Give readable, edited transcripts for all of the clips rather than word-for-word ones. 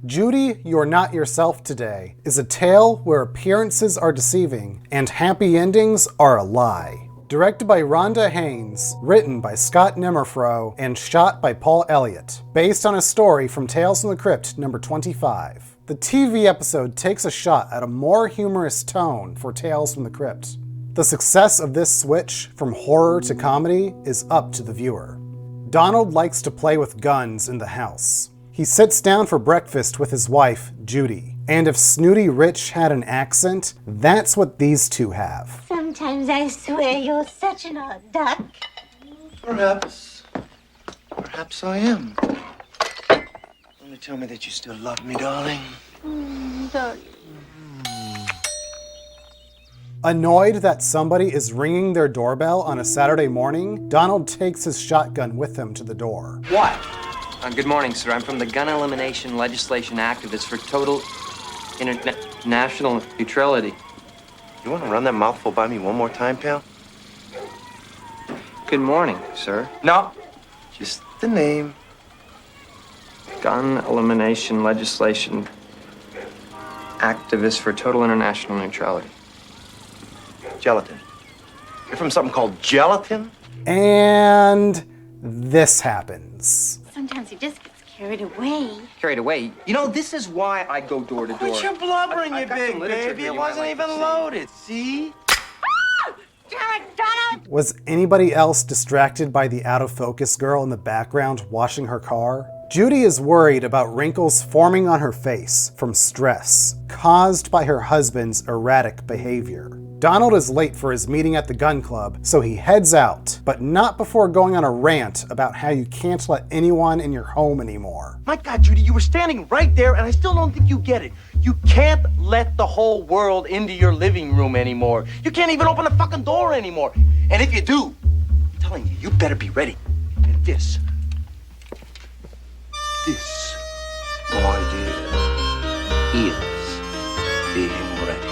Judy, You're Not Yourself Today is a tale where appearances are deceiving and happy endings are a lie. Directed by Rhonda Haines, written by Scott Nemerfro, and shot by Paul Elliott. Based on a story from Tales from the Crypt number 25. The TV episode takes a shot at a more humorous tone for Tales from the Crypt. The success of this switch from horror to comedy is up to the viewer. Donald likes to play with guns in the house. He sits down for breakfast with his wife, Judy. And if Snooty Rich had an accent, that's what these two have. Sometimes I swear you're such an odd duck. Perhaps I am. Only tell me that you still love me, darling. Darling. Annoyed that somebody is ringing their doorbell on a Saturday morning, Donald takes his shotgun with him to the door. What? Good morning, sir. I'm from the Gun Elimination Legislation Activists for Total International Neutrality. You want to run that mouthful by me one more time, pal? Good morning, sir. No, just the name. Gun Elimination Legislation Activists for Total International Neutrality. Gelatin. You're from something called gelatin? And this happens. Sometimes he just gets carried away. Carried away? You know, this is why I go door to door. Quit your blubbering, you got big some literature baby. here It you might wasn't like to even see. loaded. See? Damn it, Donald! Was anybody else distracted by the out-of-focus girl in the background washing her car? Judy is worried about wrinkles forming on her face from stress, caused by her husband's erratic behavior. Donald is late for his meeting at the gun club, so he heads out, but not before going on a rant about how you can't let anyone in your home anymore. My God, Judy, you were standing right there, and I still don't think you get it. You can't let the whole world into your living room anymore. You can't even open the fucking door anymore. And if you do, I'm telling you, you better be ready. And this, my dear, is being ready.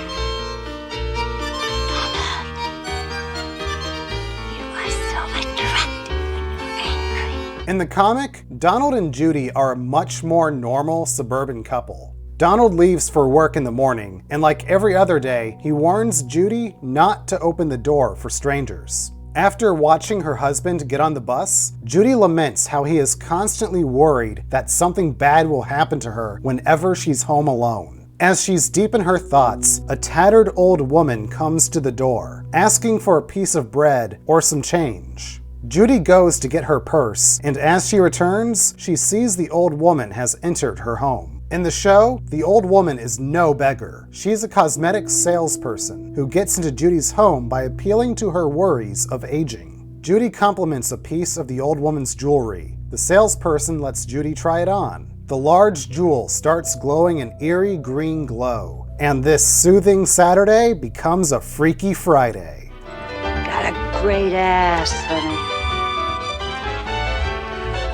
In the comic, Donald and Judy are a much more normal suburban couple. Donald leaves for work in the morning, and like every other day, he warns Judy not to open the door for strangers. After watching her husband get on the bus, Judy laments how he is constantly worried that something bad will happen to her whenever she's home alone. As she's deep in her thoughts, a tattered old woman comes to the door, asking for a piece of bread or some change. Judy goes to get her purse, and as she returns, she sees the old woman has entered her home. In the show, the old woman is no beggar. She's a cosmetics salesperson who gets into Judy's home by appealing to her worries of aging. Judy compliments a piece of the old woman's jewelry. The salesperson lets Judy try it on. The large jewel starts glowing an eerie green glow, and this soothing Saturday becomes a freaky Friday. Got a great ass, honey.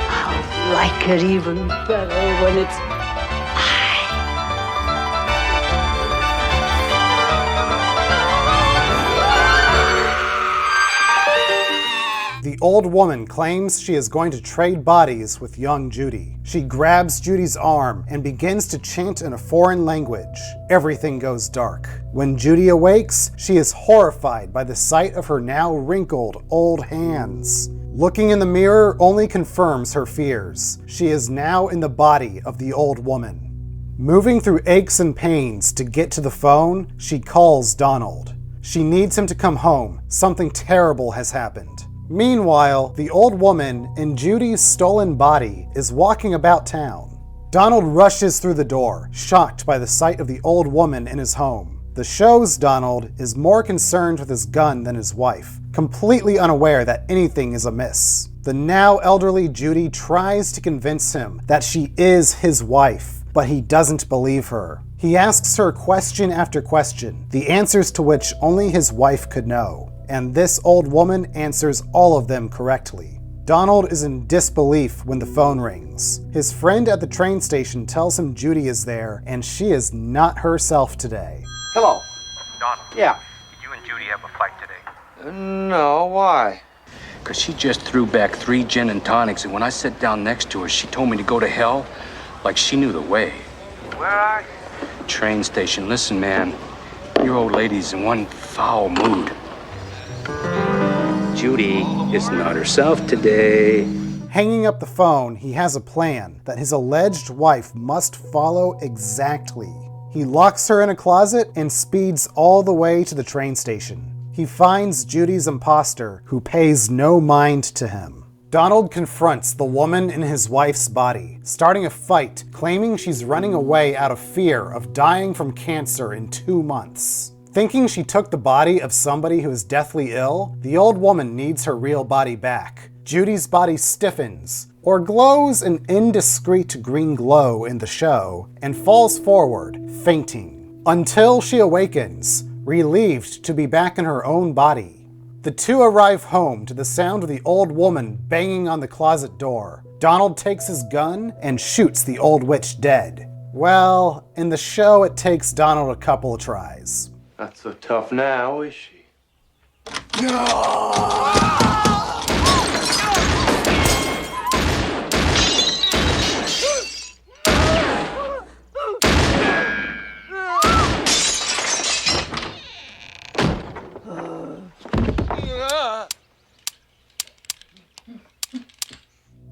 I'll like it even better when it's mine. The old woman claims she is going to trade bodies with young Judy. She grabs Judy's arm and begins to chant in a foreign language. Everything goes dark. When Judy awakes, she is horrified by the sight of her now wrinkled old hands. Looking in the mirror only confirms her fears. She is now in the body of the old woman. Moving through aches and pains to get to the phone, she calls Donald. She needs him to come home. Something terrible has happened. Meanwhile, the old woman in Judy's stolen body is walking about town. Donald rushes through the door, shocked by the sight of the old woman in his home. The show's Donald is more concerned with his gun than his wife, completely unaware that anything is amiss. The now elderly Judy tries to convince him that she is his wife, but he doesn't believe her. He asks her question after question, the answers to which only his wife could know. And this old woman answers all of them correctly. Donald is in disbelief when the phone rings. His friend at the train station tells him Judy is there, and she is not herself today. Hello. Donald. Yeah. Did you and Judy have a fight today? No, why? Because she just threw back 3 gin and tonics, and when I sat down next to her, she told me to go to hell like she knew the way. Where are you? Train station. Listen, man, your old lady's in one foul mood. Judy is not herself today. Hanging up the phone, he has a plan that his alleged wife must follow exactly. He locks her in a closet and speeds all the way to the train station. He finds Judy's imposter, who pays no mind to him. Donald confronts the woman in his wife's body, starting a fight, claiming she's running away out of fear of dying from cancer in 2 months. Thinking she took the body of somebody who is deathly ill, the old woman needs her real body back. Judy's body stiffens, or glows an indiscreet green glow in the show, and falls forward, fainting, until she awakens, relieved to be back in her own body. The two arrive home to the sound of the old woman banging on the closet door. Donald takes his gun and shoots the old witch dead. Well, in the show it takes Donald a couple of tries. Not so tough now, is she?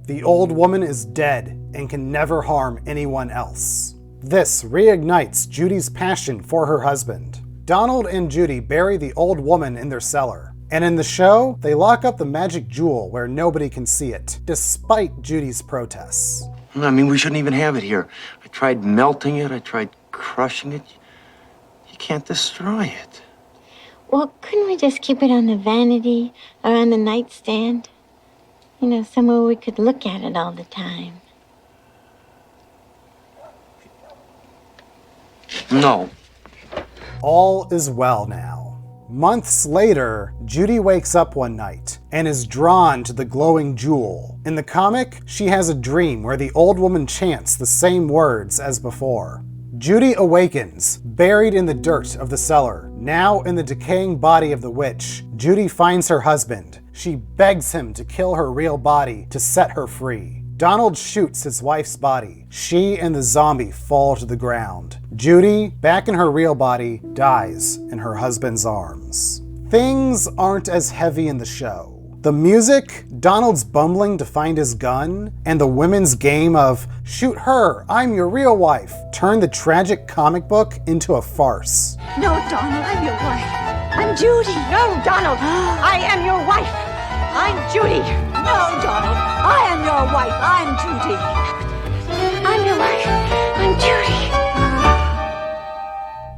The old woman is dead and can never harm anyone else. This reignites Judy's passion for her husband. Donald and Judy bury the old woman in their cellar. And in the show, they lock up the magic jewel where nobody can see it, despite Judy's protests. I mean, we shouldn't even have it here. I tried melting it. I tried crushing it. You can't destroy it. Well, couldn't we just keep it on the vanity or on the nightstand? You know, somewhere we could look at it all the time. No. All is well now. Months later, Judy wakes up one night and is drawn to the glowing jewel. In the comic, she has a dream where the old woman chants the same words as before. Judy awakens, buried in the dirt of the cellar. Now in the decaying body of the witch, Judy finds her husband. She begs him to kill her real body to set her free. Donald shoots his wife's body. She and the zombie fall to the ground. Judy, back in her real body, dies in her husband's arms. Things aren't as heavy in the show. The music, Donald's bumbling to find his gun, and the women's game of shoot her, I'm your real wife, turned the tragic comic book into a farce. No, Donald, I'm your wife. I'm Judy. No, Donald, I am your wife. I'm Judy. No, Donald, I am your wife. I'm Judy. I'm your wife. I'm Judy.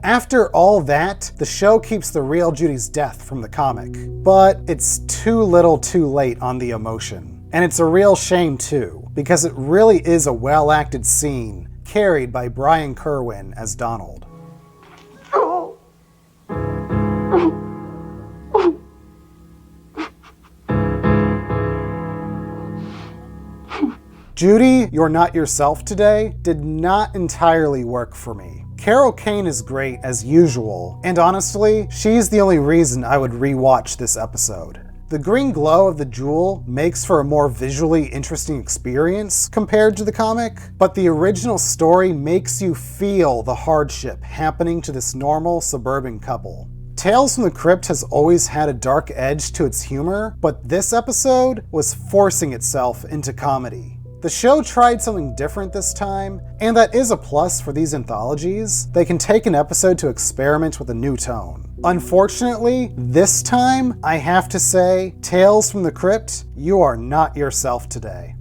After all that, the show keeps the real Judy's death from the comic. But it's too little too late on the emotion. And it's a real shame too, because it really is a well-acted scene carried by Brian Kerwin as Donald. Judy, You're Not Yourself Today did not entirely work for me. Carol Kane is great as usual, and honestly, she's the only reason I would rewatch this episode. The green glow of the jewel makes for a more visually interesting experience compared to the comic, but the original story makes you feel the hardship happening to this normal suburban couple. Tales from the Crypt has always had a dark edge to its humor, but this episode was forcing itself into comedy. The show tried something different this time, and that is a plus for these anthologies. They can take an episode to experiment with a new tone. Unfortunately, this time, I have to say, Tales from the Crypt, you are not yourself today.